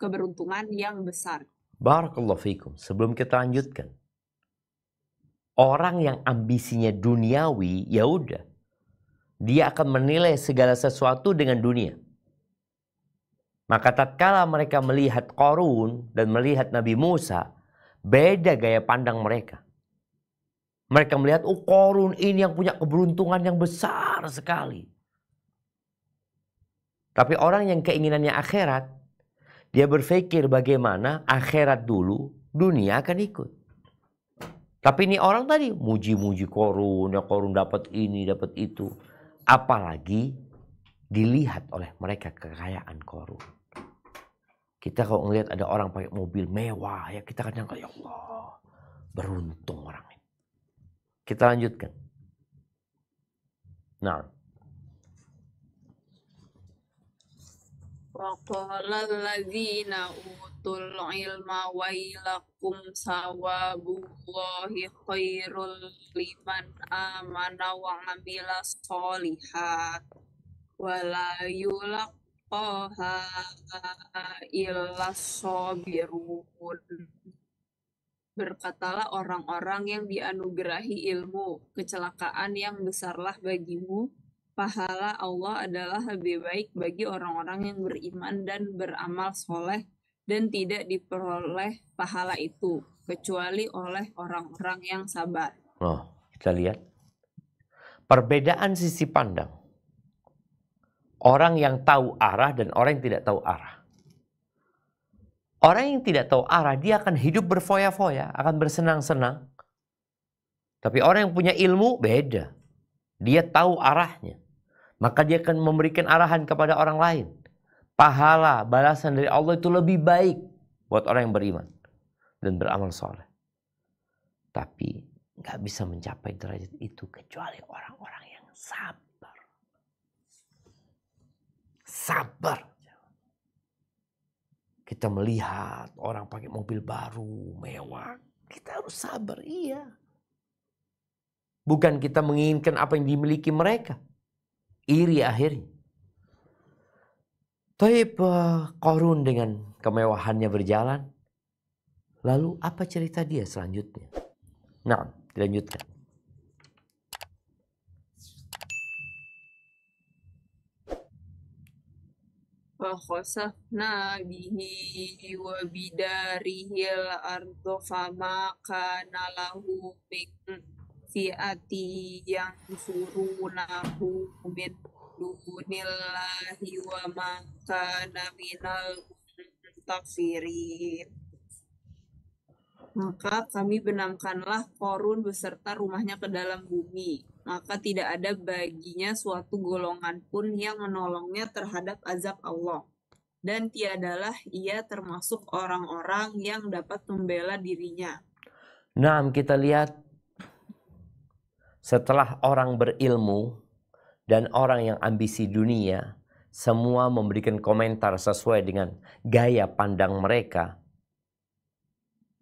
keberuntungan yang besar. Barakallahu fikum. Sebelum kita lanjutkan, orang yang ambisinya duniawi, ya udah, dia akan menilai segala sesuatu dengan dunia. Maka tatkala mereka melihat Qarun dan melihat Nabi Musa, beda gaya pandang mereka. Mereka melihat, oh Qarun ini yang punya keberuntungan yang besar sekali. Tapi orang yang keinginannya akhirat, dia berpikir bagaimana akhirat dulu, dunia akan ikut. Tapi ini orang tadi muji-muji Qarun, ya Qarun dapat ini, dapat itu. Apalagi dilihat oleh mereka kekayaan Qarun. Kita kalau ngelihat ada orang pakai mobil mewah, ya kita kadang ya Allah, beruntung orang ini. Kita lanjutkan. Nah. Waqala alladzina utul ilma wailakum sawabullahi khairul liman amana wa amila sholihat wala yulaqaha illa sabirun. Berkatalah orang-orang yang dianugerahi ilmu, kecelakaan yang besarlah bagimu. Pahala Allah adalah lebih baik bagi orang-orang yang beriman dan beramal soleh, dan tidak diperoleh pahala itu, kecuali oleh orang-orang yang sabar. Oh, kita lihat. Perbedaan sisi pandang. Orang yang tahu arah dan orang yang tidak tahu arah. Orang yang tidak tahu arah, dia akan hidup berfoya-foya, akan bersenang-senang. Tapi orang yang punya ilmu, beda. Dia tahu arahnya. Maka dia akan memberikan arahan kepada orang lain. Pahala, balasan dari Allah itu lebih baik buat orang yang beriman dan beramal soleh. Tapi nggak bisa mencapai derajat itu kecuali orang-orang yang sabar. Sabar. Kita melihat orang pakai mobil baru, mewah. Kita harus sabar, iya. Bukan kita menginginkan apa yang dimiliki mereka. Iri akhirnya. Taib Qarun dengan kemewahannya berjalan. Lalu apa cerita dia selanjutnya? Nah, dilanjutkan. Fakhosafna bihi wa bidarihil ardo fama kana lahu min fi'ati yang surunahu min dunillahi wa ma kana minal muntafirin. Maka kami benamkanlah Qarun beserta rumahnya ke dalam bumi. Maka tidak ada baginya suatu golongan pun yang menolongnya terhadap azab Allah. Dan tiadalah ia termasuk orang-orang yang dapat membela dirinya. Nah, kita lihat setelah orang berilmu dan orang yang ambisi dunia, semua memberikan komentar sesuai dengan gaya pandang mereka.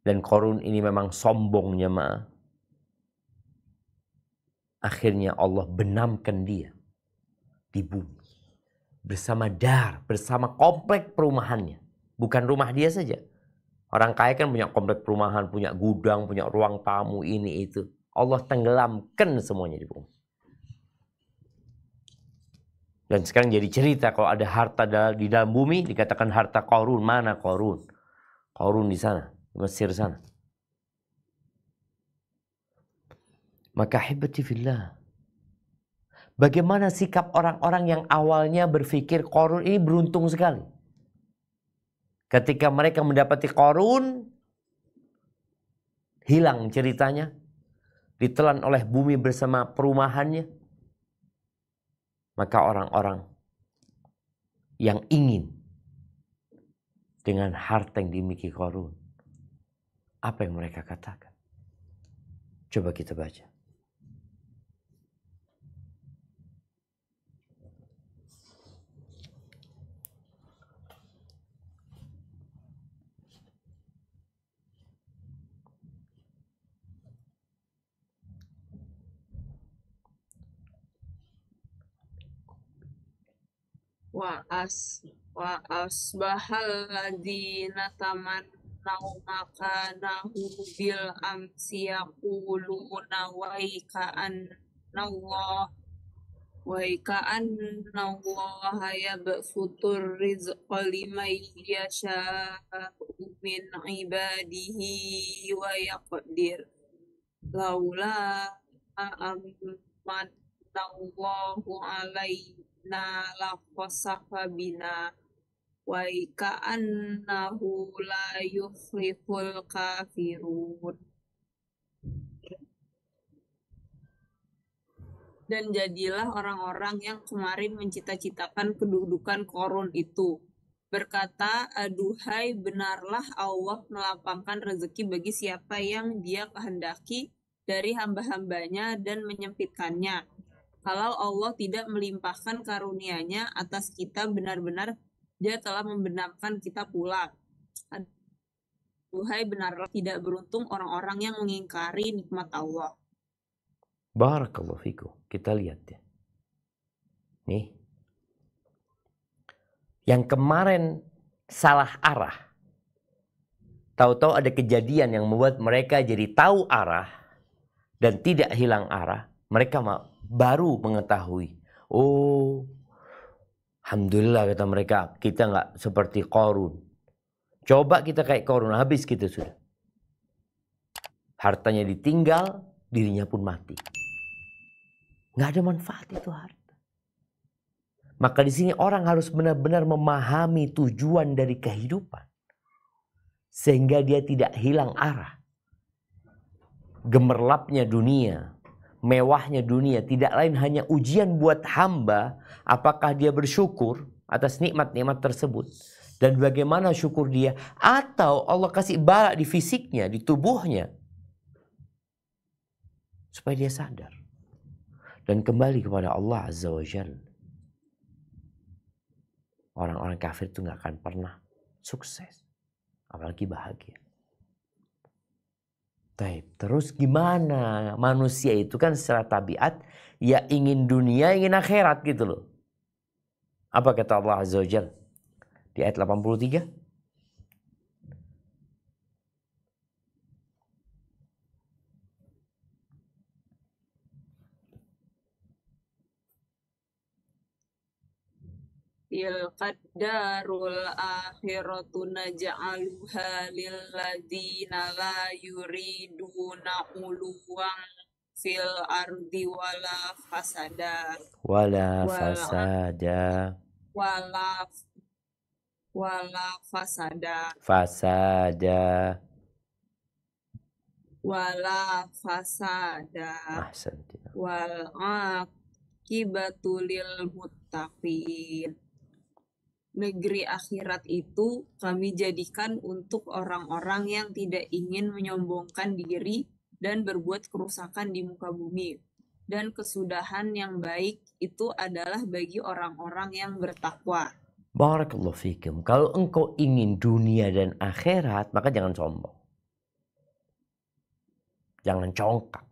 Dan Qarun ini memang sombongnya jemaah. Akhirnya Allah benamkan dia di bumi. Bersama bersama komplek perumahannya. Bukan rumah dia saja. Orang kaya kan punya komplek perumahan, punya gudang, punya ruang tamu, ini itu. Allah tenggelamkan semuanya di bumi. Dan sekarang jadi cerita kalau ada harta di dalam bumi, dikatakan harta Qarun. Mana Qarun? Qarun di sana, di Mesir sana. Maka hibati fillah. Bagaimana sikap orang-orang yang awalnya berpikir Qarun ini beruntung sekali. Ketika mereka mendapati Qarun, hilang ceritanya. Ditelan oleh bumi bersama perumahannya. Maka orang-orang yang ingin dengan harta yang dimiliki Qarun, apa yang mereka katakan? Coba kita baca. Wa Wa asbahal ladzina tamannau makanahu bil amsi yaquluna wa yabsutur rizqa liman yasha'u min ibadihi wa yaqdir laula amanallahu alaina laqasafa bina wa ka'annahu la yuflihul kafirun. Dan jadilah orang-orang yang kemarin mencita-citakan kedudukan Qarun itu. Berkata, aduhai benarlah Allah melapangkan rezeki bagi siapa yang dia kehendaki dari hamba-hambanya dan menyempitkannya. Kalau Allah tidak melimpahkan karunia-Nya atas kita, benar-benar Dia telah membenamkan kita pula. Aduhai benarlah tidak beruntung orang-orang yang mengingkari nikmat Allah. Barakallahu fikum. Kita lihat ya. Nih. Yang kemarin salah arah. Tahu-tahu ada kejadian yang membuat mereka jadi tahu arah dan tidak hilang arah. Mereka baru mengetahui. Oh, alhamdulillah kata mereka, kita nggak seperti Qarun. Coba kita kayak Qarun, habis kita sudah. Hartanya ditinggal, dirinya pun mati. Nggak ada manfaat itu harta. Maka di sini orang harus benar-benar memahami tujuan dari kehidupan. Sehingga dia tidak hilang arah. Gemerlapnya dunia, mewahnya dunia tidak lain hanya ujian buat hamba. Apakah dia bersyukur atas nikmat-nikmat tersebut. Dan bagaimana syukur dia. Atau Allah kasih bala di fisiknya, di tubuhnya. Supaya dia sadar. Dan kembali kepada Allah Azza wa Jalla. Orang-orang kafir itu gak akan pernah sukses. Apalagi bahagia. Terus gimana? Manusia itu kan secara tabiat ya ingin dunia, ingin akhirat gitu loh. Apa kata Allah Azza wa Jalla? Di ayat 83. Tilkad darul akhiratu naj'aluha lilladzina la yuriduna uluwan fil ardi wala fasada. Wala fasada. Wala fasada. Fasada. Wala fasada. Ahsanti. Wal aqibatu lil muttaqin. Negeri akhirat itu kami jadikan untuk orang-orang yang tidak ingin menyombongkan diri dan berbuat kerusakan di muka bumi. Dan kesudahan yang baik itu adalah bagi orang-orang yang bertakwa. Barakallahu fikum. Kalau engkau ingin dunia dan akhirat, maka jangan sombong. Jangan congkak.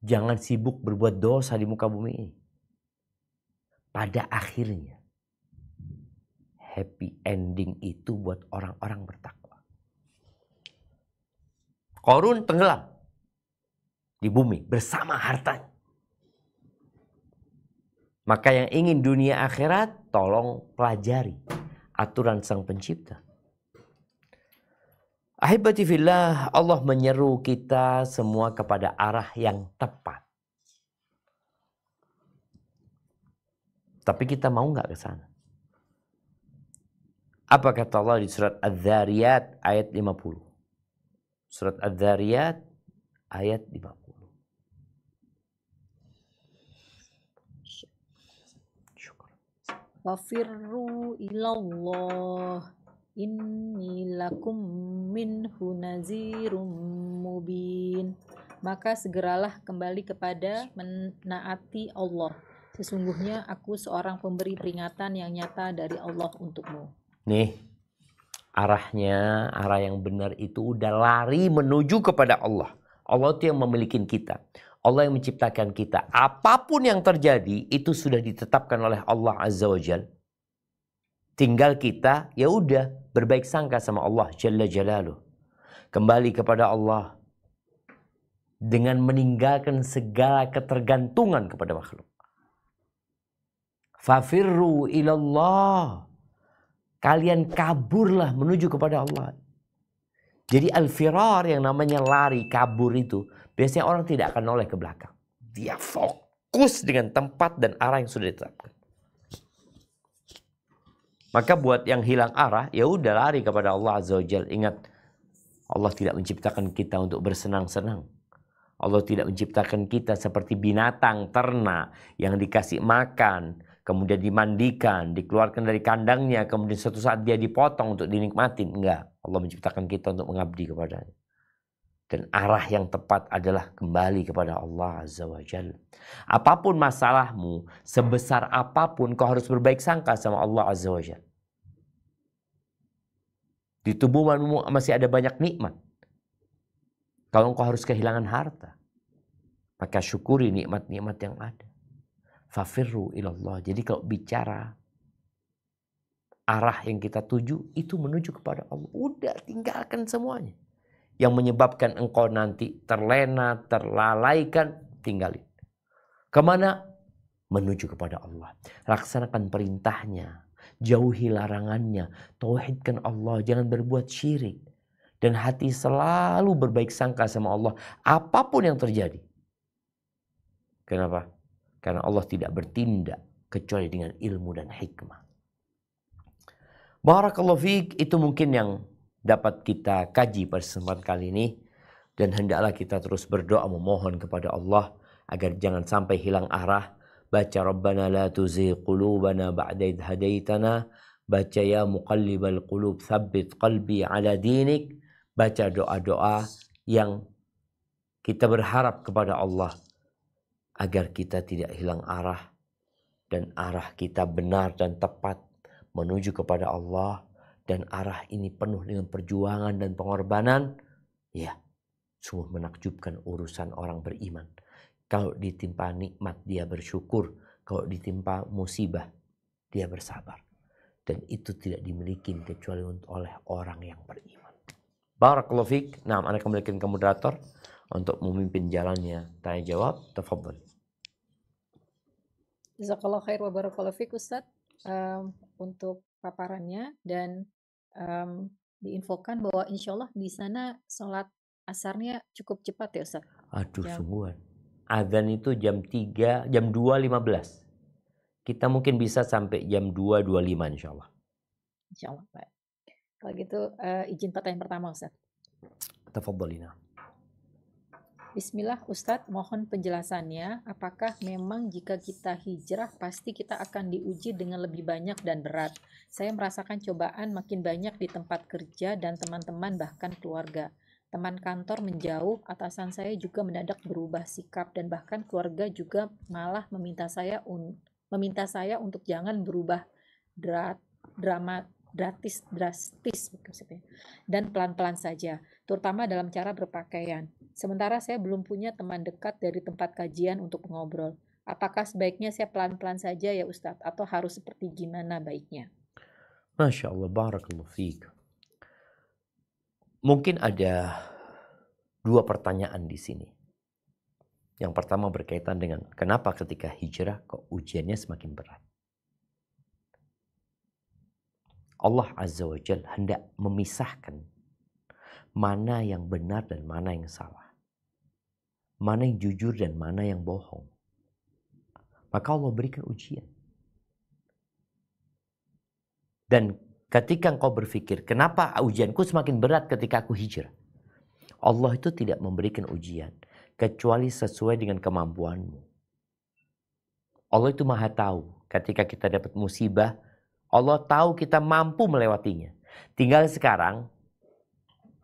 Jangan sibuk berbuat dosa di muka bumi ini. Pada akhirnya, happy ending itu buat orang-orang bertakwa. Qarun tenggelam di bumi bersama hartanya. Maka yang ingin dunia akhirat, tolong pelajari aturan Sang Pencipta. Ahibati fillah, Allah menyeru kita semua kepada arah yang tepat. Tapi kita mau nggak ke sana? Apa kata Allah di surat Adz-Dzariyat ayat 50? Surat Adz-Dzariyat ayat 50. Wafirru ilallah inni lakum minhu nazirum mubin. Maka segeralah kembali kepada menaati Allah. Sesungguhnya aku seorang pemberi peringatan yang nyata dari Allah untukmu. Nih, arahnya, arah yang benar itu udah lari menuju kepada Allah. Allah itu yang memiliki kita. Allah yang menciptakan kita. Apapun yang terjadi, itu sudah ditetapkan oleh Allah Azza wa Jalla. Tinggal kita ya udah berbaik sangka sama Allah Jalla Jalaluh. Kembali kepada Allah dengan meninggalkan segala ketergantungan kepada makhluk. Fafirru ilallah. Kalian kaburlah menuju kepada Allah. Jadi al-firar yang namanya lari, kabur itu biasanya orang tidak akan noleh ke belakang. Dia fokus dengan tempat dan arah yang sudah ditetapkan. Maka buat yang hilang arah, ya udah lari kepada Allah Azza wa Jalla. Ingat, Allah tidak menciptakan kita untuk bersenang-senang. Allah tidak menciptakan kita seperti binatang ternak yang dikasih makan, kemudian dimandikan, dikeluarkan dari kandangnya, kemudian suatu saat dia dipotong untuk dinikmatin. Enggak, Allah menciptakan kita untuk mengabdi kepadanya. Dan arah yang tepat adalah kembali kepada Allah Azza wa Jalla. Apapun masalahmu, sebesar apapun, kau harus berbaik sangka sama Allah Azza wa Jalla. Di tubuhmu masih ada banyak nikmat. Kalau engkau harus kehilangan harta, maka syukuri nikmat-nikmat yang ada. Fafirru ilallah. Jadi kalau bicara arah yang kita tuju, itu menuju kepada Allah. Udah, tinggalkan semuanya. Yang menyebabkan engkau nanti terlena, terlalaikan, tinggalin. Kemana? Menuju kepada Allah. Laksanakan perintahnya. Jauhi larangannya. Tauhidkan Allah. Jangan berbuat syirik. Dan hati selalu berbaik sangka sama Allah. Apapun yang terjadi. Kenapa? Karena Allah tidak bertindak kecuali dengan ilmu dan hikmah. Barakallahu fiik, itu mungkin yang dapat kita kaji pada kesempatan kali ini. Dan hendaklah kita terus berdoa memohon kepada Allah agar jangan sampai hilang arah. Baca Rabbana la tuzigh qulubana ba'da idh hadaitana. Baca ya muqallibal qulub tsabbit qalbi ala dinik. Baca doa-doa yang kita berharap kepada Allah agar kita tidak hilang arah dan arah kita benar dan tepat menuju kepada Allah, dan arah ini penuh dengan perjuangan dan pengorbanan. Ya, sungguh menakjubkan urusan orang beriman. Kalau ditimpa nikmat dia bersyukur, kalau ditimpa musibah dia bersabar, dan itu tidak dimiliki kecuali oleh orang yang beriman. Barakallahu fiik. Nah, Anda kembalikan ke moderator untuk memimpin jalannya tanya jawab. Tafadhol. Jazakallah khair wa barakallahu fiik Ustadz, untuk paparannya, dan diinfokan bahwa insya Allah di sana sholat asarnya cukup cepat ya Ustadz. Aduh, sungguhan. Adzan itu jam 3, jam 2.15. Kita mungkin bisa sampai jam 2.25 insya Allah. Insya Allah, Pak. Kalau gitu izin pertanyaan pertama Ustadz. Tafadholina. Bismillah Ustadz, mohon penjelasannya. Apakah memang jika kita hijrah pasti kita akan diuji dengan lebih banyak dan berat? Saya merasakan cobaan makin banyak di tempat kerja dan teman-teman bahkan keluarga. Teman kantor menjauh, atasan saya juga mendadak berubah sikap, dan bahkan keluarga juga malah meminta saya untuk jangan berubah drastis dan pelan-pelan saja, terutama dalam cara berpakaian. Sementara saya belum punya teman dekat dari tempat kajian untuk mengobrol. Apakah sebaiknya saya pelan-pelan saja ya Ustadz, atau harus seperti gimana baiknya? Masya Allah, barakallahu fiik. Mungkin ada dua pertanyaan di sini. Yang pertama berkaitan dengan kenapa ketika hijrah kok ujiannya semakin berat. Allah Azza wa Jalla hendak memisahkan mana yang benar dan mana yang salah. Mana yang jujur dan mana yang bohong. Maka Allah berikan ujian. Dan ketika engkau berpikir, kenapa ujianku semakin berat ketika aku hijrah? Allah itu tidak memberikan ujian kecuali sesuai dengan kemampuanmu. Allah itu maha tahu. Ketika kita dapat musibah, Allah tahu kita mampu melewatinya. Tinggal sekarang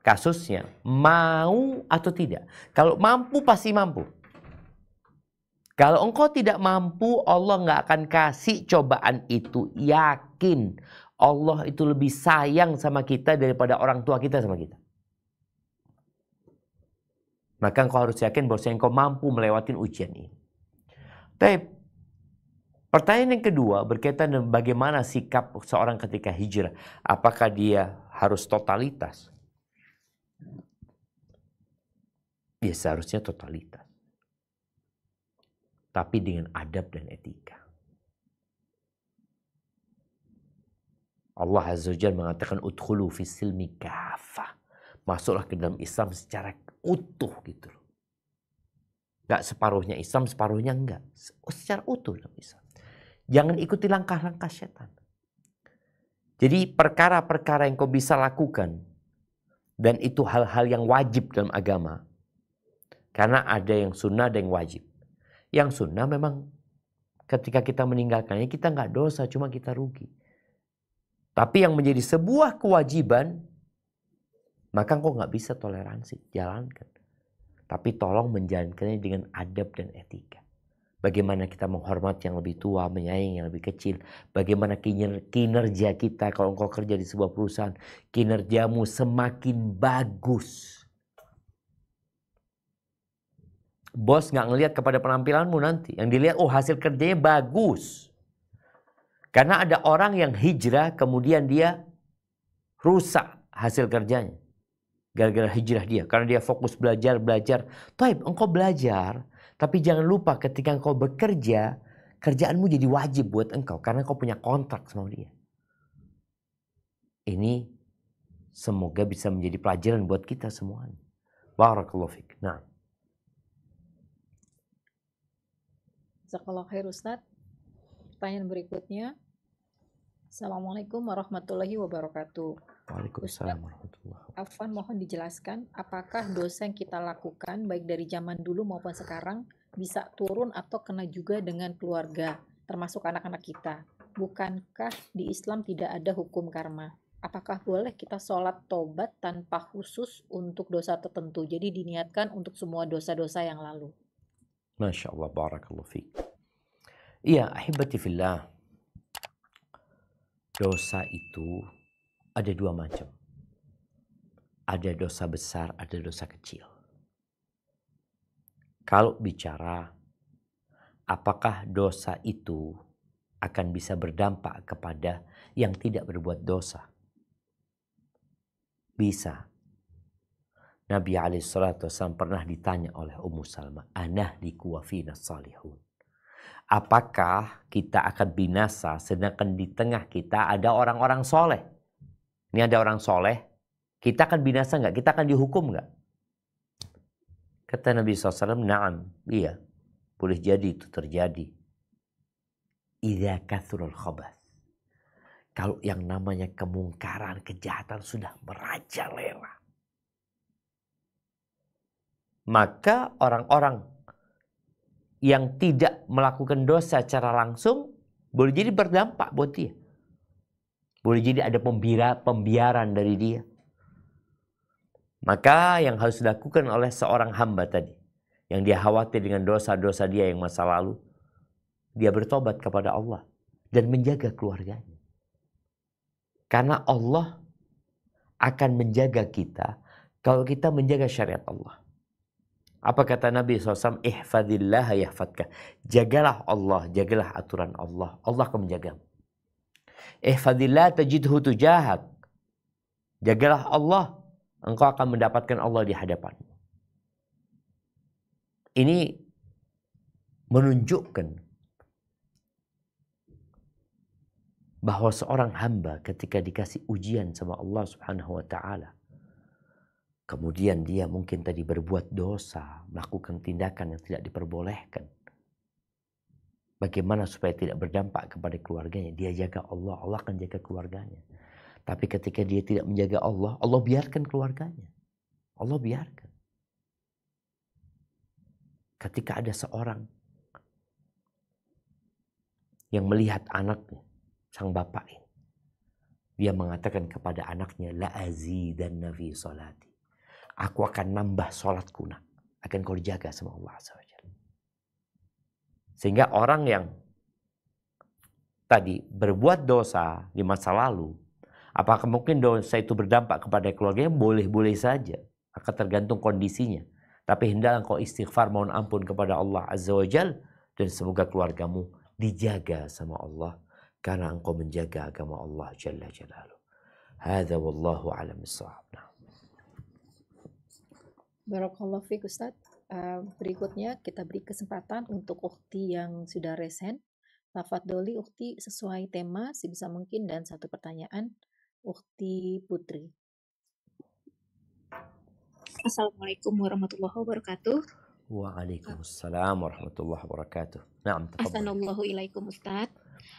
kasusnya mau atau tidak. Kalau mampu pasti mampu. Kalau engkau tidak mampu, Allah nggak akan kasih cobaan itu. Yakin Allah itu lebih sayang sama kita daripada orang tua kita sama kita. Maka engkau harus yakin bahwa engkau mampu melewati ujian ini. Tapi Pertanyaan yang kedua berkaitan dengan bagaimana sikap seorang ketika hijrah. Apakah dia harus totalitas? Ya seharusnya totalitas. Tapi dengan adab dan etika. Allah Azza wa Jalla mengatakan udkhulu fis silmi kafah. Masuklah ke dalam Islam secara utuh gitu loh. Gak separuhnya Islam, separuhnya enggak. Secara utuh dalam Islam. Jangan ikuti langkah-langkah setan. Jadi perkara-perkara yang kau bisa lakukan. Dan itu hal-hal yang wajib dalam agama. Karena ada yang sunnah, ada yang wajib. Yang sunnah memang ketika kita meninggalkannya kita nggak dosa, cuma kita rugi. Tapi yang menjadi sebuah kewajiban, maka kau nggak bisa toleransi, jalankan. Tapi tolong menjalankannya dengan adab dan etika. Bagaimana kita menghormati yang lebih tua, menyayangi yang lebih kecil. Bagaimana kinerja kita kalau engkau kerja di sebuah perusahaan. Kinerjamu semakin bagus. Bos nggak ngelihat kepada penampilanmu nanti. Yang dilihat, oh hasil kerjanya bagus. Karena ada orang yang hijrah kemudian dia rusak hasil kerjanya. Gara-gara hijrah dia. Karena dia fokus belajar. Taib, engkau belajar. Tapi jangan lupa ketika engkau bekerja. Kerjaanmu jadi wajib buat engkau. Karena engkau punya kontrak sama dia. Ini semoga bisa menjadi pelajaran buat kita semuanya. Barakallahu fiik. Nah. Jazakallahu khair Ustaz. Pertanyaan berikutnya. Assalamualaikum warahmatullahi wabarakatuh. Waalaikumsalam warahmatullahi wabarakatuh. Afwan, mohon dijelaskan apakah dosa yang kita lakukan baik dari zaman dulu maupun sekarang bisa turun atau kena juga dengan keluarga, termasuk anak-anak kita. Bukankah di Islam tidak ada hukum karma? Apakah boleh kita sholat tobat tanpa khusus untuk dosa tertentu? Jadi diniatkan untuk semua dosa-dosa yang lalu. Masya Allah, barakallahu fiik. Iya, ahibati fillah. Dosa itu ada dua macam. Ada dosa besar, ada dosa kecil. Kalau bicara apakah dosa itu akan bisa berdampak kepada yang tidak berbuat dosa? Bisa. Nabi SAW pernah ditanya oleh Ummu Salmah, anahliku wa fina salihun. Apakah kita akan binasa sedangkan di tengah kita ada orang-orang soleh? Ini ada orang soleh, kita akan binasa nggak? Kita akan dihukum nggak? Kata Nabi SAW, na'am, iya, boleh jadi itu terjadi. Idza kathurul khabath. Kalau yang namanya kemungkaran, kejahatan sudah merajalela. Maka orang-orang yang tidak melakukan dosa secara langsung boleh jadi berdampak buat dia. Boleh jadi ada pembiaran dari dia. Maka yang harus dilakukan oleh seorang hamba tadi, yang dia khawatir dengan dosa-dosa dia yang masa lalu, dia bertobat kepada Allah dan menjaga keluarganya. Karena Allah akan menjaga kita kalau kita menjaga syariat Allah. Apa kata Nabi SAW? Ihfadillah yahfadka. Jagalah Allah, jagalah aturan Allah. Allah akan menjagamu. Ihfadillah tajidhu tujahak. Jagalah Allah, engkau akan mendapatkan Allah di hadapanmu. Ini menunjukkan bahwa seorang hamba ketika dikasih ujian sama Allah Subhanahu wa taala, kemudian dia mungkin tadi berbuat dosa, melakukan tindakan yang tidak diperbolehkan. Bagaimana supaya tidak berdampak kepada keluarganya? Dia jaga Allah, Allah akan jaga keluarganya. Tapi ketika dia tidak menjaga Allah, Allah biarkan keluarganya. Allah biarkan. Ketika ada seorang yang melihat anaknya, sang bapak ini, dia mengatakan kepada anaknya, la azidanna fi salati. Aku akan nambah sholatku, nak. Akan kau dijaga sama Allah SWT. Sehingga orang yang tadi berbuat dosa di masa lalu, apakah mungkin dosa itu berdampak kepada keluarganya? Boleh-boleh saja. Akan tergantung kondisinya. Tapi hendaklah kau istighfar, mohon ampun kepada Allah Azza wa Jal. Dan semoga keluargamu dijaga sama Allah karena engkau menjaga agama Allah Jalla Jalaluh. Hadza wallahu a'lam bissawab. Barakallahu fiik Ustaz. Berikutnya kita beri kesempatan untuk ukhti yang sudah resen. Tafadholi ukhti sesuai tema sebisa mungkin dan satu pertanyaan. Ukhti Putri. Assalamualaikum warahmatullahi wabarakatuh. Waalaikumsalam warahmatullahi wabarakatuh. Naam, tafadhal. Ahsanallahu ilaikum Ustaz.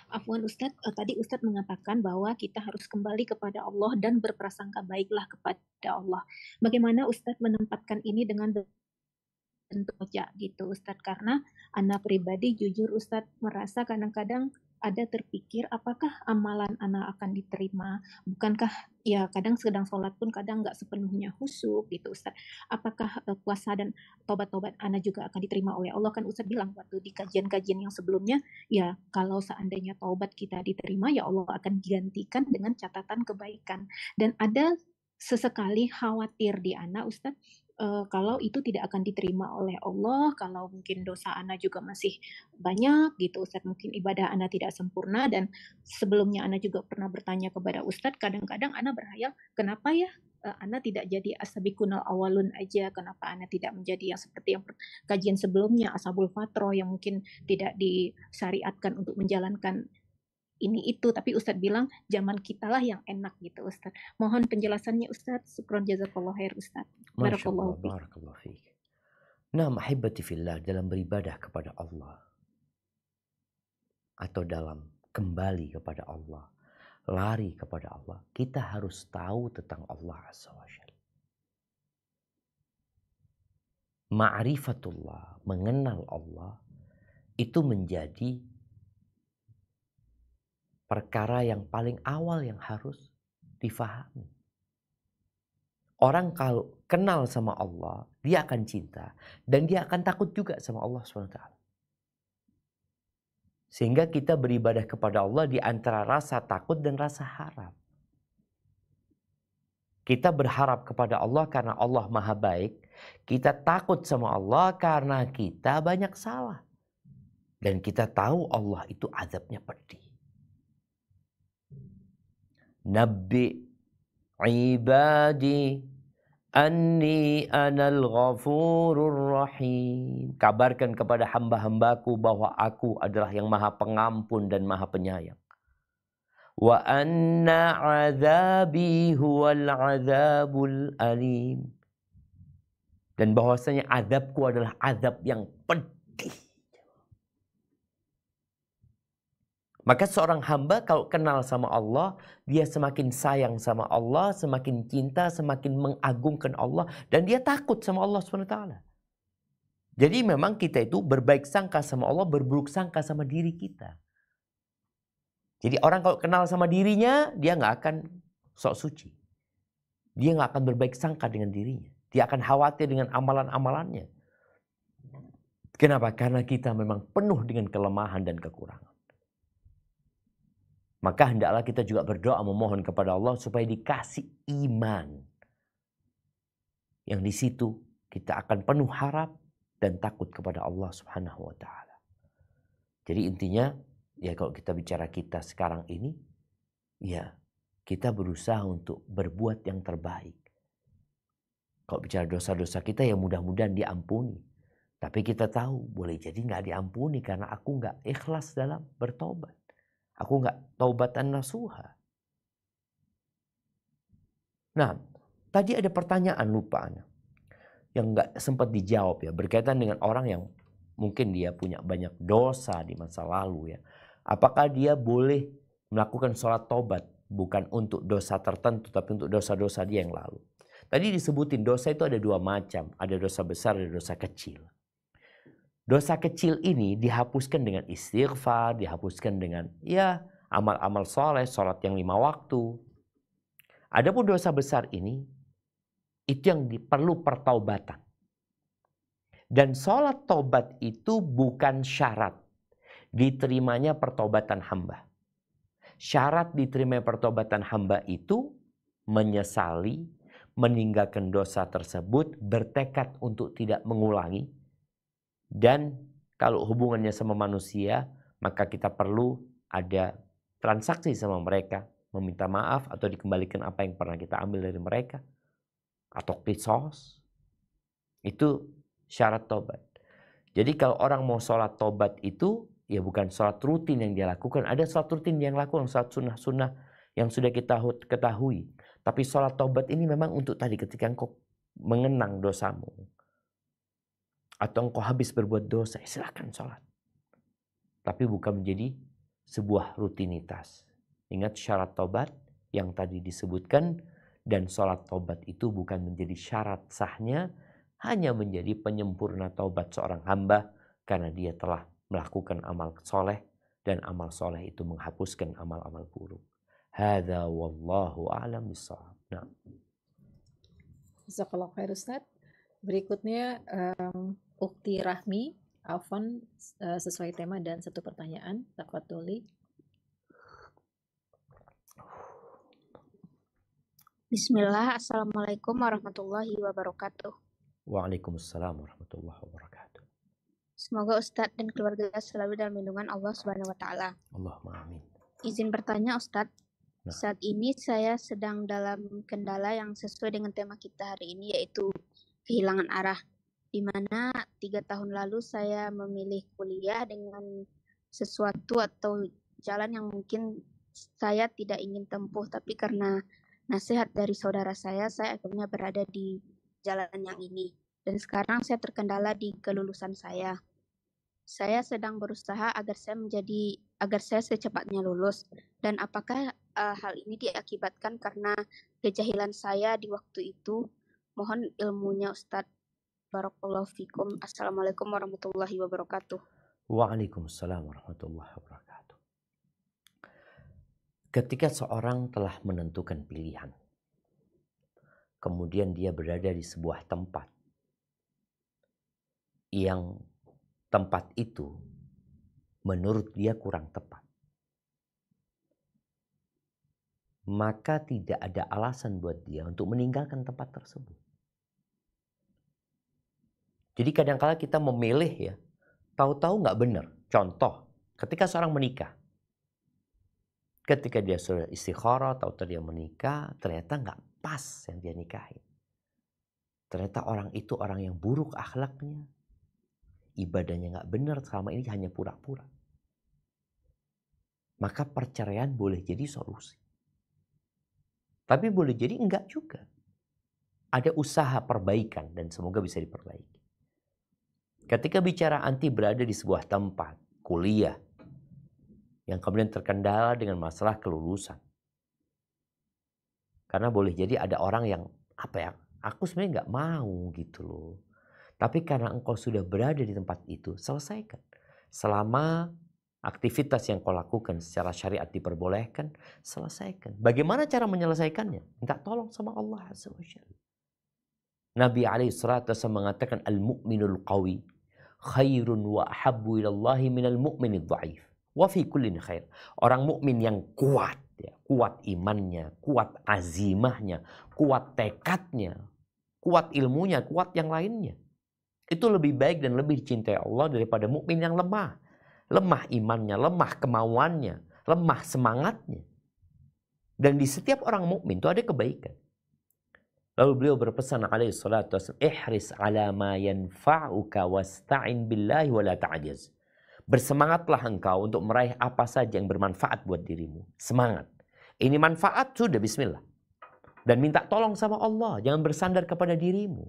Afwan Ustaz, tadi Ustaz mengatakan bahwa kita harus kembali kepada Allah dan berprasangka baiklah kepada Allah. Bagaimana Ustaz menempatkan ini dengan bentuk wajah gitu Ustaz? Karena anak pribadi jujur Ustaz merasa kadang-kadang ada terpikir apakah amalan anak akan diterima, bukankah ya kadang sedang sholat pun kadang nggak sepenuhnya khusyuk gitu Ustaz. Apakah puasa dan tobat-tobat anak juga akan diterima oleh Allah? Kan Ustaz bilang waktu di kajian-kajian yang sebelumnya, ya kalau seandainya taubat kita diterima ya Allah akan gantikan dengan catatan kebaikan. Dan ada sesekali khawatir di anak Ustaz, kalau itu tidak akan diterima oleh Allah, kalau mungkin dosa Ana juga masih banyak gitu Ustaz, mungkin ibadah Ana tidak sempurna. Dan sebelumnya Ana juga pernah bertanya kepada Ustaz, kadang-kadang Ana berhayal, kenapa ya Ana tidak jadi as-sabiqunal awalun aja, kenapa Ana tidak menjadi yang seperti yang kajian sebelumnya, ashabul fatrah yang mungkin tidak disyariatkan untuk menjalankan ini itu, tapi Ustadz bilang zaman kita lah yang enak gitu Ustadz. Mohon penjelasannya Ustadz. Syukron jazakallah khair Ustadz. Masya Allah, Barakallahu fiik. barakallahu fiik. Nah, ahibati fillah, dalam beribadah kepada Allah atau dalam kembali kepada Allah, lari kepada Allah, kita harus tahu tentang Allah Azza wa Jalla. Ma'rifatullah, mengenal Allah, itu menjadi perkara yang paling awal yang harus difahami. Orang kalau kenal sama Allah, dia akan cinta dan dia akan takut juga sama Allah SWT. Sehingga kita beribadah kepada Allah di antara rasa takut dan rasa harap. Kita berharap kepada Allah karena Allah Maha Baik. Kita takut sama Allah karena kita banyak salah. Dan kita tahu Allah itu azabnya pedih. Nabbi ibadi anni anal ghafurur rahim. Kabarkan kepada hamba-hambaku bahwa aku adalah yang maha pengampun dan maha penyayang. Wa anna azabi huwal azabul alim. Dan bahwasanya azabku adalah azab yang pedih. Maka seorang hamba kalau kenal sama Allah, dia semakin sayang sama Allah, semakin cinta, semakin mengagungkan Allah, dan dia takut sama Allah SWT. Jadi memang kita itu berbaik sangka sama Allah, berburuk sangka sama diri kita. Jadi orang kalau kenal sama dirinya, dia nggak akan sok suci. Dia nggak akan berbaik sangka dengan dirinya. Dia akan khawatir dengan amalan-amalannya. Kenapa? Karena kita memang penuh dengan kelemahan dan kekurangan. Maka hendaklah kita juga berdoa memohon kepada Allah supaya dikasih iman. Yang di situ kita akan penuh harap dan takut kepada Allah Subhanahu wa taala. Jadi intinya ya kalau kita bicara kita sekarang ini, ya kita berusaha untuk berbuat yang terbaik. Kalau bicara dosa-dosa kita ya mudah-mudahan diampuni. Tapi kita tahu boleh jadi nggak diampuni karena aku nggak ikhlas dalam bertobat. Aku nggak taubatan nasuha. Nah, tadi ada pertanyaan lupa yang nggak sempat dijawab ya, berkaitan dengan orang yang mungkin dia punya banyak dosa di masa lalu ya. Apakah dia boleh melakukan sholat taubat bukan untuk dosa tertentu tapi untuk dosa-dosa dia yang lalu? Tadi disebutin dosa itu ada dua macam, ada dosa besar, ada dosa kecil. Dosa kecil ini dihapuskan dengan istighfar, dihapuskan dengan ya amal-amal soleh, sholat yang 5 waktu. Adapun dosa besar ini, itu yang perlu pertaubatan. Dan sholat taubat itu bukan syarat diterimanya pertobatan hamba. Syarat diterimanya pertobatan hamba itu menyesali, meninggalkan dosa tersebut, bertekad untuk tidak mengulangi. Dan kalau hubungannya sama manusia, maka kita perlu ada transaksi sama mereka, meminta maaf atau dikembalikan apa yang pernah kita ambil dari mereka, atau qisas. Itu syarat tobat. Jadi kalau orang mau sholat tobat itu, ya bukan sholat rutin yang dia lakukan. Ada sholat rutin yang lakukan, sholat sunnah-sunnah yang sudah kita ketahui. Tapi sholat tobat ini memang untuk tadi ketika engkau mengenang dosamu. Atau engkau habis berbuat dosa, silakan sholat. Tapi bukan menjadi sebuah rutinitas. Ingat syarat tobat yang tadi disebutkan. Dan sholat tobat itu bukan menjadi syarat sahnya, hanya menjadi penyempurna taubat seorang hamba karena dia telah melakukan amal soleh dan amal soleh itu menghapuskan amal-amal buruk. Hadza wallahu a'lam bishawab. Nah. Jazakallahu khair Ustaz. Berikutnya Ukti Rahmi, Afwan, sesuai tema dan satu pertanyaan. Tafadholi. Bismillah, Assalamualaikum warahmatullahi wabarakatuh. Waalaikumsalam warahmatullahi wabarakatuh. Semoga Ustadz dan keluarga selalu dalam lindungan Allah Subhanahu wa Ta'ala. Allahumma amin. Izin bertanya Ustadz, Nah. saat ini saya sedang dalam kendala yang sesuai dengan tema kita hari ini, yaitu kehilangan arah. Di mana 3 tahun lalu saya memilih kuliah dengan sesuatu atau jalan yang mungkin saya tidak ingin tempuh, tapi karena nasihat dari saudara saya akhirnya berada di jalan yang ini. Dan sekarang saya terkendala di kelulusan saya. Saya sedang berusaha agar saya secepatnya lulus. Dan apakah hal ini diakibatkan karena kejahilan saya di waktu itu? Mohon ilmunya Ustadz. Barakallahu fikum. Assalamualaikum warahmatullahi wabarakatuh. Waalaikumsalam warahmatullahi wabarakatuh. Ketika seorang telah menentukan pilihan, kemudian dia berada di sebuah tempat yang tempat itu menurut dia kurang tepat, maka tidak ada alasan buat dia untuk meninggalkan tempat tersebut. Jadi kadang-kala kita memilih ya, tahu-tahu nggak benar. Contoh, ketika seorang menikah, ketika dia sudah istikharah, tahu-tahu dia menikah, ternyata nggak pas yang dia nikahin. Ternyata orang itu orang yang buruk akhlaknya, ibadahnya nggak benar, selama ini hanya pura-pura. Maka perceraian boleh jadi solusi. Tapi boleh jadi enggak juga. Ada usaha perbaikan dan semoga bisa diperbaiki. Ketika bicara anti berada di sebuah tempat, kuliah, yang kemudian terkendala dengan masalah kelulusan. Karena boleh jadi ada orang yang, aku sebenarnya nggak mau gitu loh. Tapi karena engkau sudah berada di tempat itu, selesaikan. Selama aktivitas yang kau lakukan secara syariat diperbolehkan, selesaikan. Bagaimana cara menyelesaikannya? Minta tolong sama Allah Azza wa Jalla. Nabi SAW mengatakan, al-mu'minul qawi khairun wa ahabbu ilallahi minal mu'minid dha'if. Wa fi kullin khair. Orang mukmin yang kuat, ya, kuat imannya, kuat azimahnya, kuat tekadnya, kuat ilmunya, kuat yang lainnya. Itu lebih baik dan lebih dicintai Allah daripada mukmin yang lemah. Lemah imannya, lemah kemauannya, lemah semangatnya. Dan di setiap orang mukmin itu ada kebaikan. Lalu beliau berpesan alaihi salatu wasallam, ihris ala ma yanfa'uka wasta'in billahi wa la ta'jaz. Bersemangatlah engkau untuk meraih apa saja yang bermanfaat buat dirimu. Semangat. Ini manfaat, sudah bismillah. Dan minta tolong sama Allah. Jangan bersandar kepada dirimu.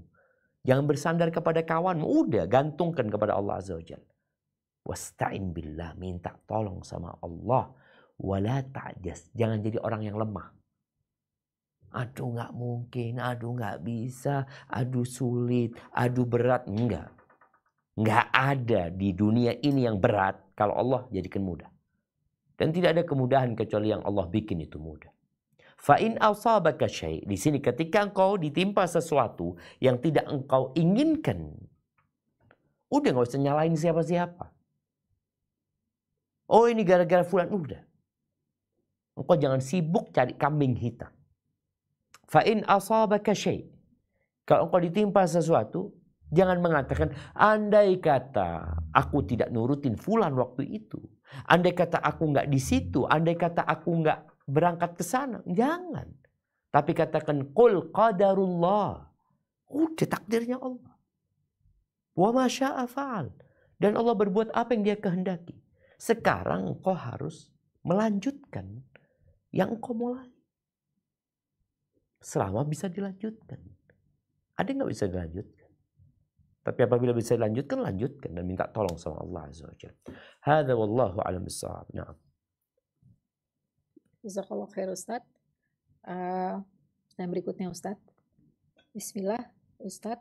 Jangan bersandar kepada kawanmu. Udah, gantungkan kepada Allah Azza wa Jalla. Wasta'in billah. Minta tolong sama Allah. Wala ta'jaz. Jangan jadi orang yang lemah. Aduh gak mungkin, aduh gak bisa, aduh sulit, aduh berat. Enggak. Enggak ada di dunia ini yang berat kalau Allah jadikan mudah. Dan tidak ada kemudahan kecuali yang Allah bikin itu mudah. Fa'in asabaka syai'. Di sini ketika engkau ditimpa sesuatu yang tidak engkau inginkan, udah gak usah nyalain siapa-siapa. Oh ini gara-gara fulan, udah. Engkau jangan sibuk cari kambing hitam. Fa'in asabaka syai'. Kalau engkau ditimpa sesuatu, Jangan mengatakan, andai kata aku tidak nurutin fulan waktu itu, andai kata aku nggak di situ, andai kata aku nggak berangkat ke sana. Jangan. Tapi katakan, qul qadarullah. Udah takdirnya Allah. Wa ma syaa fa'al. Dan Allah berbuat apa yang dia kehendaki. Sekarang engkau harus melanjutkan yang engkau mulai. Selama bisa dilanjutkan. Ada nggak bisa dilanjutkan? Tapi apabila bisa dilanjutkan, lanjutkan. Dan minta tolong sama Allah Azza wa Jalla. Hadza wallahu a'lam bissawab. Na'am. Jazakallah khair Ustaz. Yang berikutnya Ustaz. Bismillah Ustaz.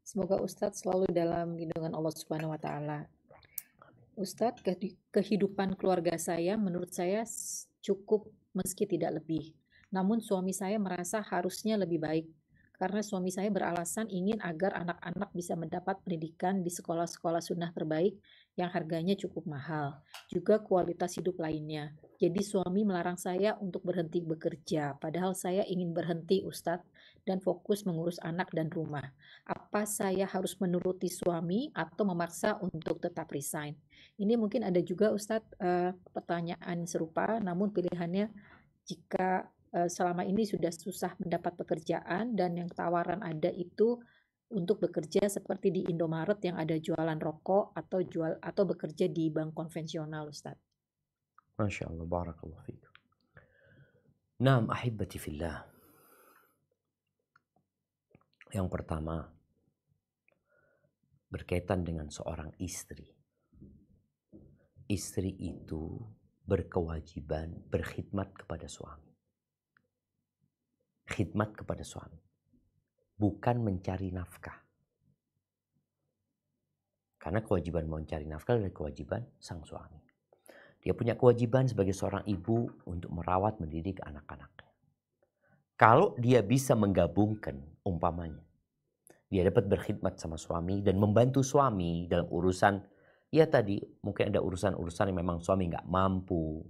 Semoga Ustaz selalu dalam lindungan Allah Subhanahu wa taala. Ustaz, kehidupan keluarga saya menurut saya cukup meski tidak lebih. Namun suami saya merasa harusnya lebih baik. Karena suami saya beralasan ingin agar anak-anak bisa mendapat pendidikan di sekolah-sekolah sunnah terbaik yang harganya cukup mahal. Juga kualitas hidup lainnya. Jadi suami melarang saya untuk berhenti bekerja. Padahal saya ingin berhenti Ustadz dan fokus mengurus anak dan rumah. Apa saya harus menuruti suami atau memaksa untuk tetap resign? Ini mungkin ada juga Ustadz pertanyaan serupa, namun pilihannya jika selama ini sudah susah mendapat pekerjaan dan yang tawaran ada itu untuk bekerja seperti di Indomaret yang ada jualan rokok atau bekerja di bank konvensional Ustaz. Masya Allah, barakallahu fikum. Naam ahibati fillah. Yang pertama, berkaitan dengan seorang istri. Istri itu berkewajiban berkhidmat kepada suami. Khidmat kepada suami. Bukan mencari nafkah. Karena kewajiban mencari nafkah adalah kewajiban sang suami. Dia punya kewajiban sebagai seorang ibu untuk merawat, mendidik anak-anaknya. Kalau dia bisa menggabungkan umpamanya, dia dapat berkhidmat sama suami dan membantu suami dalam urusan, ya tadi mungkin ada urusan-urusan yang memang suami nggak mampu,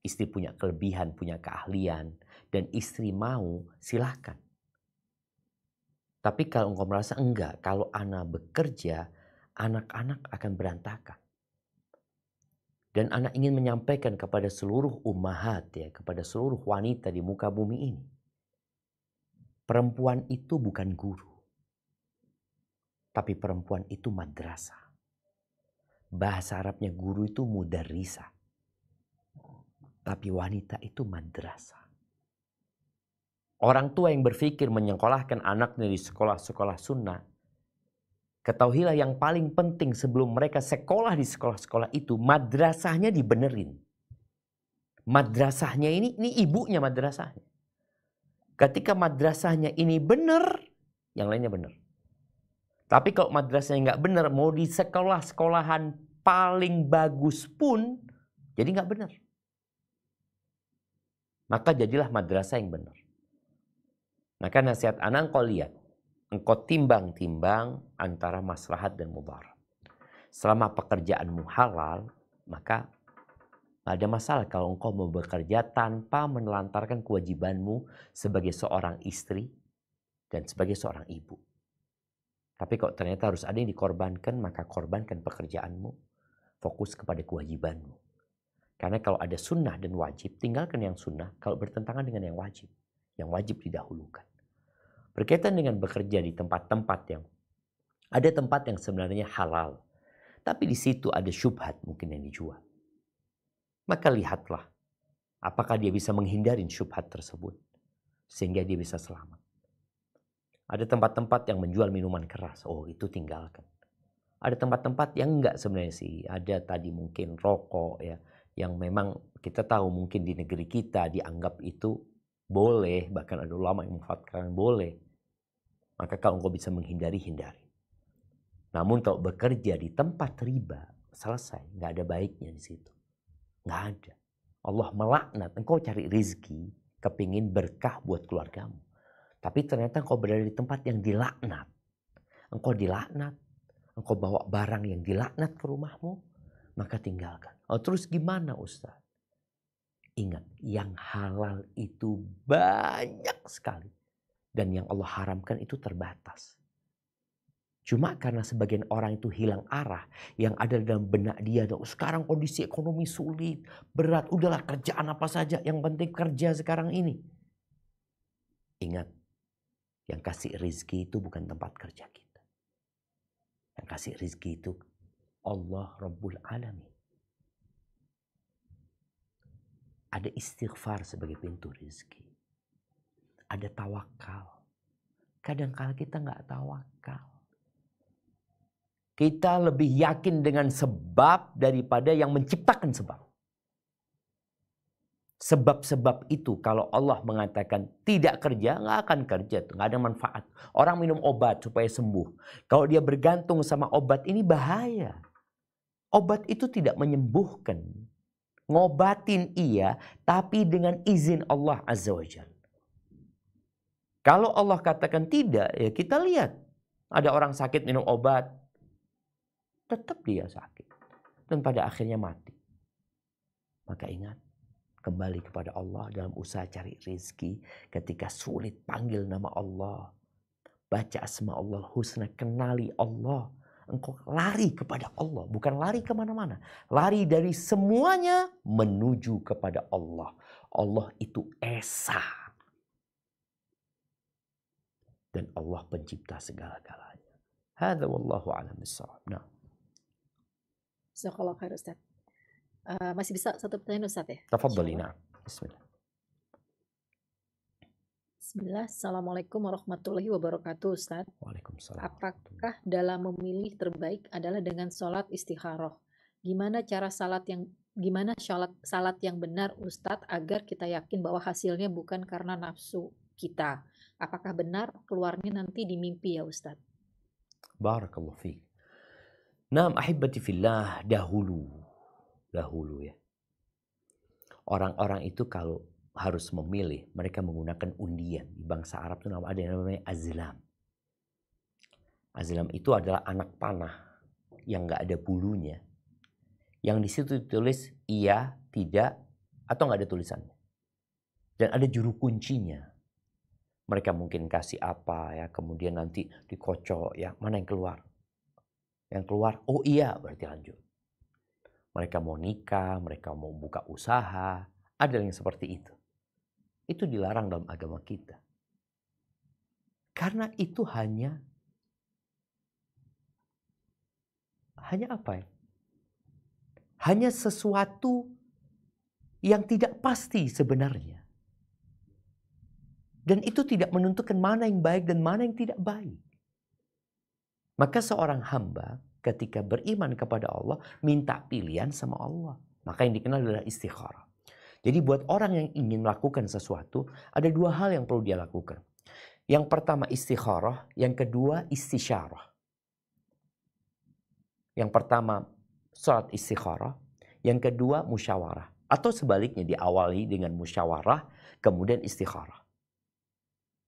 istri punya kelebihan, punya keahlian, dan istri mau, silahkan. Tapi kalau engkau merasa enggak, kalau anak bekerja, anak-anak akan berantakan. Dan anak ingin menyampaikan kepada seluruh ummahat, ya, kepada seluruh wanita di muka bumi ini. Perempuan itu bukan guru. Tapi perempuan itu madrasah. Bahasa Arabnya guru itu mudarrisah. Tapi wanita itu madrasah. Orang tua yang berpikir menyekolahkan anaknya di sekolah-sekolah sunnah, ketahuilah yang paling penting sebelum mereka sekolah di sekolah-sekolah itu, madrasahnya dibenerin. Madrasahnya ini ibunya madrasahnya. Ketika madrasahnya ini benar, yang lainnya benar. Tapi kalau madrasahnya nggak benar, mau di sekolah-sekolahan paling bagus pun, jadi nggak benar. Maka jadilah madrasah yang benar. Maka nasihat anak engkau lihat. Engkau timbang-timbang antara maslahat dan mudarat. Selama pekerjaanmu halal, maka tidak ada masalah kalau engkau mau bekerja tanpa menelantarkan kewajibanmu sebagai seorang istri dan sebagai seorang ibu. Tapi kalau ternyata harus ada yang dikorbankan, maka korbankan pekerjaanmu. Fokus kepada kewajibanmu. Karena kalau ada sunnah dan wajib, tinggalkan yang sunnah kalau bertentangan dengan yang wajib. Yang wajib didahulukan. Berkaitan dengan bekerja di tempat-tempat yang ada tempat yang sebenarnya halal, tapi di situ ada syubhat mungkin yang dijual. Maka lihatlah apakah dia bisa menghindari syubhat tersebut sehingga dia bisa selamat. Ada tempat-tempat yang menjual minuman keras, oh itu tinggalkan. Ada tempat-tempat yang enggak sebenarnya sih, ada tadi mungkin rokok ya, yang memang kita tahu mungkin di negeri kita dianggap itu boleh, bahkan ada ulama yang memfatwakan boleh. Maka kalau engkau bisa menghindari, hindari. Namun kalau bekerja di tempat riba, selesai. Nggak ada baiknya di situ. Nggak ada. Allah melaknat. Engkau cari rizki, kepingin berkah buat keluargamu. Tapi ternyata engkau berada di tempat yang dilaknat. Engkau dilaknat. Engkau bawa barang yang dilaknat ke rumahmu, maka tinggalkan. Oh terus gimana Ustaz? Ingat, yang halal itu banyak sekali. Dan yang Allah haramkan itu terbatas. Cuma karena sebagian orang itu hilang arah, yang ada dalam benak dia, sekarang kondisi ekonomi sulit, berat, udahlah kerjaan apa saja, yang penting kerja sekarang ini. Ingat, yang kasih rizki itu bukan tempat kerja kita. Yang kasih rizki itu Allah Rabbul Alamin. Ada istighfar sebagai pintu rizki. Ada tawakal. Kadang-kala kita nggak tawakal. Kita lebih yakin dengan sebab daripada yang menciptakan sebab. Sebab-sebab itu kalau Allah mengatakan tidak kerja, nggak akan kerja. Nggak ada manfaat. Orang minum obat supaya sembuh. Kalau dia bergantung sama obat ini bahaya. Obat itu tidak menyembuhkan. Ngobatin iya, tapi dengan izin Allah Azza wa Jalla. Kalau Allah katakan tidak, ya kita lihat. Ada orang sakit minum obat. Tetap dia sakit. Dan pada akhirnya mati. Maka ingat. Kembali kepada Allah dalam usaha cari rezeki. Ketika sulit panggil nama Allah. Baca asma Allah husna. Kenali Allah. Engkau lari kepada Allah. Bukan lari kemana-mana. Lari dari semuanya menuju kepada Allah. Allah itu Esa. Dan Allah pencipta segala-galanya. Hadza wallahu a'lam bissawab. Nah. Jazakallahu khair Ustaz. Masih bisa satu pertanyaan Ustaz ya? Tafadhali, na'am. Bismillah. Bismillah. Assalamualaikum warahmatullahi wabarakatuh Ustaz. Waalaikumsalam. Apakah dalam memilih terbaik adalah dengan sholat istikharah? Gimana salat yang benar Ustadz agar kita yakin bahwa hasilnya bukan karena nafsu kita? Apakah benar keluarnya nanti di mimpi ya Ustadz? Barakallahu fiik. Naam ahibati fillah, dahulu ya. Orang-orang itu kalau harus memilih, mereka menggunakan undian. Di bangsa Arab itu ada yang namanya azlam. Azlam itu adalah anak panah yang nggak ada bulunya. Yang di situ ditulis iya, tidak, atau nggak ada tulisannya. Dan ada juru kuncinya. Mereka mungkin kasih apa ya, kemudian nanti dikocok ya, mana yang keluar? Yang keluar, oh iya, berarti lanjut. Mereka mau nikah, mereka mau buka usaha, ada yang seperti itu. Itu dilarang dalam agama kita. Karena itu hanya apa ya? Hanya sesuatu yang tidak pasti sebenarnya. Dan itu tidak menentukan mana yang baik dan mana yang tidak baik. Maka seorang hamba ketika beriman kepada Allah, minta pilihan sama Allah. Maka yang dikenal adalah istikharah. Jadi buat orang yang ingin melakukan sesuatu, ada dua hal yang perlu dia lakukan. Yang pertama istikharah, yang kedua istisyarah. Yang pertama salat istikharah, yang kedua musyawarah. Atau sebaliknya diawali dengan musyawarah, kemudian istikharah.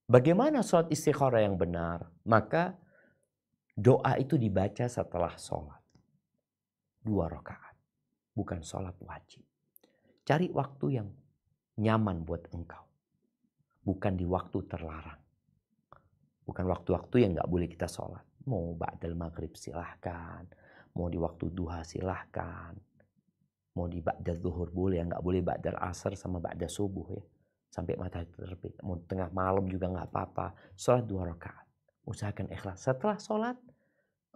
Bagaimana salat istikharah yang benar? Maka doa itu dibaca setelah sholat. 2 rakaat. Bukan sholat wajib. Cari waktu yang nyaman buat engkau. Bukan di waktu terlarang. Bukan waktu-waktu yang gak boleh kita sholat. Mau ba'dal maghrib silahkan. Mau di waktu duha silahkan. Mau di ba'dal zuhur boleh. Yang gak boleh ba'dal asar sama ba'dal subuh ya. Sampai matahari terbit. Mau tengah malam juga gak apa-apa. Sholat 2 rakaat. Usahakan ikhlas. Setelah sholat,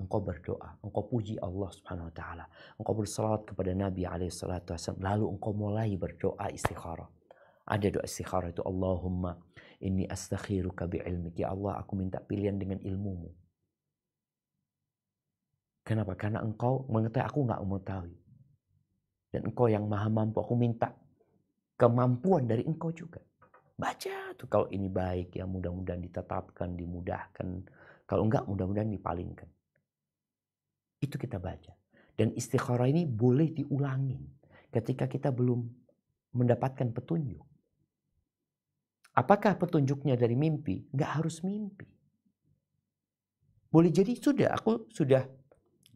engkau berdoa. Engkau puji Allah subhanahu wa ta'ala. Engkau bersalawat kepada Nabi SAW. Lalu engkau mulai berdoa istikharah. Ada doa istikharah itu. Allahumma inni astakhiruka bi'ilmik. Ya Allah, aku minta pilihan dengan ilmumu. Kenapa? Karena engkau mengetahui, aku gak mengetahui. Dan engkau yang maha mampu. Aku minta kemampuan dari engkau juga. Baca tuh kalau ini baik ya mudah-mudahan ditetapkan, dimudahkan. Kalau enggak mudah-mudahan dipalingkan. Itu kita baca. Dan istikharah ini boleh diulangin ketika kita belum mendapatkan petunjuk. Apakah petunjuknya dari mimpi? Enggak harus mimpi. Boleh jadi aku sudah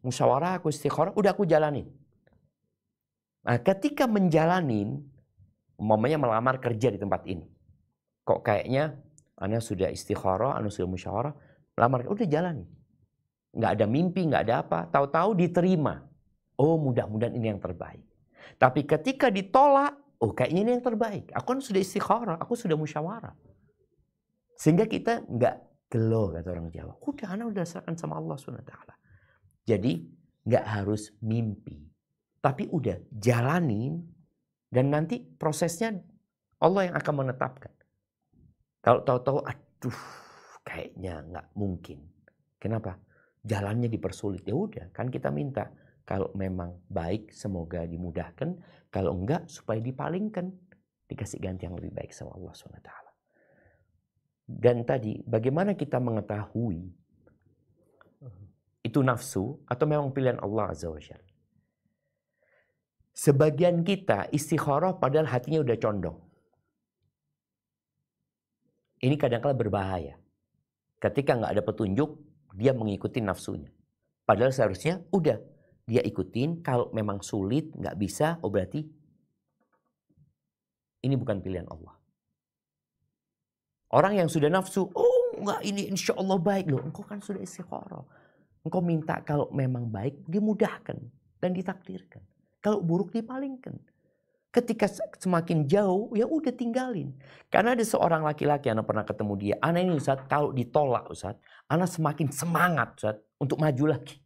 musyawarah, aku istikharah, udah aku jalanin. Nah, ketika menjalanin, umpamanya melamar kerja di tempat ini. Kok kayaknya Anda sudah istikharah, Anda sudah musyawarah, lamar udah jalani. nggak ada mimpi, nggak ada apa, tahu-tahu diterima. Oh, mudah-mudahan ini yang terbaik. Tapi ketika ditolak, oh kayaknya ini yang terbaik. Aku kan sudah istikharah, aku sudah musyawarah. Sehingga kita nggak gelo, kata orang Jawa. Anak udah serahkan sama Allah SWT. Jadi nggak harus mimpi. Tapi udah jalanin, dan nanti prosesnya Allah yang akan menetapkan. Kalau tahu-tahu, aduh kayaknya nggak mungkin. Kenapa? Jalannya dipersulit. Ya udah, kan kita minta. Kalau memang baik, semoga dimudahkan. Kalau enggak, supaya dipalingkan. Dikasih ganti yang lebih baik sama Allah SWT. Dan tadi, bagaimana kita mengetahui itu nafsu atau memang pilihan Allah Azza wa Jalla? Sebagian kita istikharah padahal hatinya udah condong. Ini kadang-kadang berbahaya. Ketika nggak ada petunjuk, dia mengikuti nafsunya. Padahal seharusnya udah dia ikutin. Kalau memang sulit, nggak bisa, oh berarti ini bukan pilihan Allah. Orang yang sudah nafsu, oh nggak, ini insya Allah baik loh. Engkau kan sudah istikharah. Engkau minta kalau memang baik, dimudahkan dan ditakdirkan. Kalau buruk, dipalingkan. Ketika semakin jauh, ya udah tinggalin. Karena ada seorang laki-laki, anak pernah ketemu dia. Anak ini Ustaz, kalau ditolak Ustaz, anak semakin semangat Ustaz untuk maju lagi.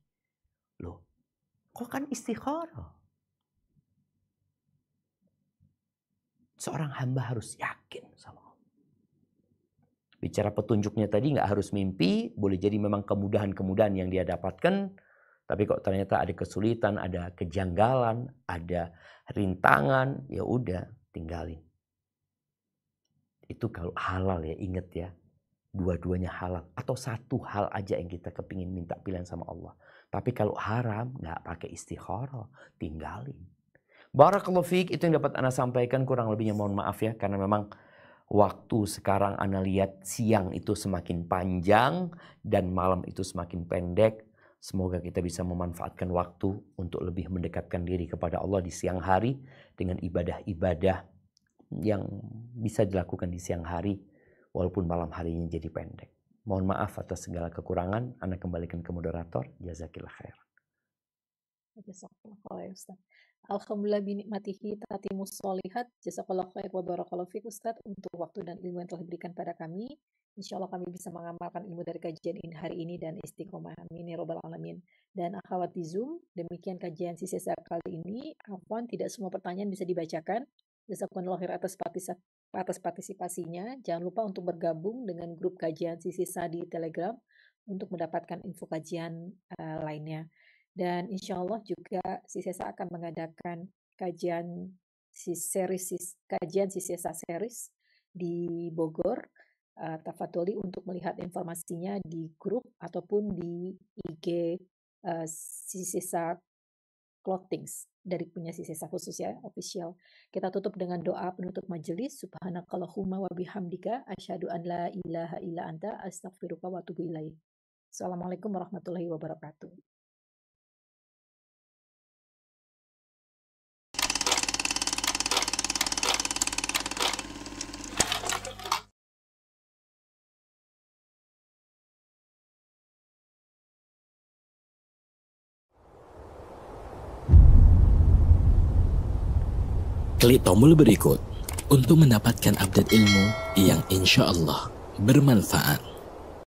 Loh, kok kan istikharah? Seorang hamba harus yakin sama Allah. Bicara petunjuknya tadi nggak harus mimpi, boleh jadi memang kemudahan-kemudahan yang dia dapatkan. Tapi kok ternyata ada kesulitan, ada kejanggalan, ada rintangan, ya udah tinggalin. Itu kalau halal ya, ingat ya. Dua-duanya halal. Atau satu hal aja yang kita kepingin minta pilihan sama Allah. Tapi kalau haram, nggak pakai istikharah, tinggalin. Barakallahu fiik, itu yang dapat Ana sampaikan, kurang lebihnya mohon maaf ya. Karena memang waktu sekarang Ana lihat siang itu semakin panjang dan malam itu semakin pendek. Semoga kita bisa memanfaatkan waktu untuk lebih mendekatkan diri kepada Allah di siang hari dengan ibadah-ibadah yang bisa dilakukan di siang hari walaupun malam harinya jadi pendek. Mohon maaf atas segala kekurangan. Ana kembalikan ke moderator. Jazakillah khair. Jazakallahu khair Ustaz. Alhamdulillah binikmatihi tatimus sholihat. Jazakallahu khair wa barakallahu fiik Ustaz untuk waktu dan ilmu yang telah diberikan pada kami. Insya Allah kami bisa mengamalkan ilmu dari kajian ini hari ini dan istiqomah. Amin ya robbal alamin. Dan akhwat di Zoom, demikian kajian sisa kali ini. Afwan, tidak semua pertanyaan bisa dibacakan. Jazakumullah khair atas partisipasinya. Jangan lupa untuk bergabung dengan grup kajian sisa di Telegram untuk mendapatkan info kajian lainnya. Dan insya Allah juga Sisesa akan mengadakan kajian Sisesa series di Bogor. Tafadholi untuk melihat informasinya di grup ataupun di IG Sisesa Clothings dari punya Sisesa khusus ya, official. Kita tutup dengan doa penutup majelis. Subhanakallahumma wa bihamdika asyhadu an la ilaha illa anta astaghfiruka wa atubu ilaik. Assalamualaikum warahmatullahi wabarakatuh. Klik tombol berikut untuk mendapatkan update ilmu yang insya Allah bermanfaat.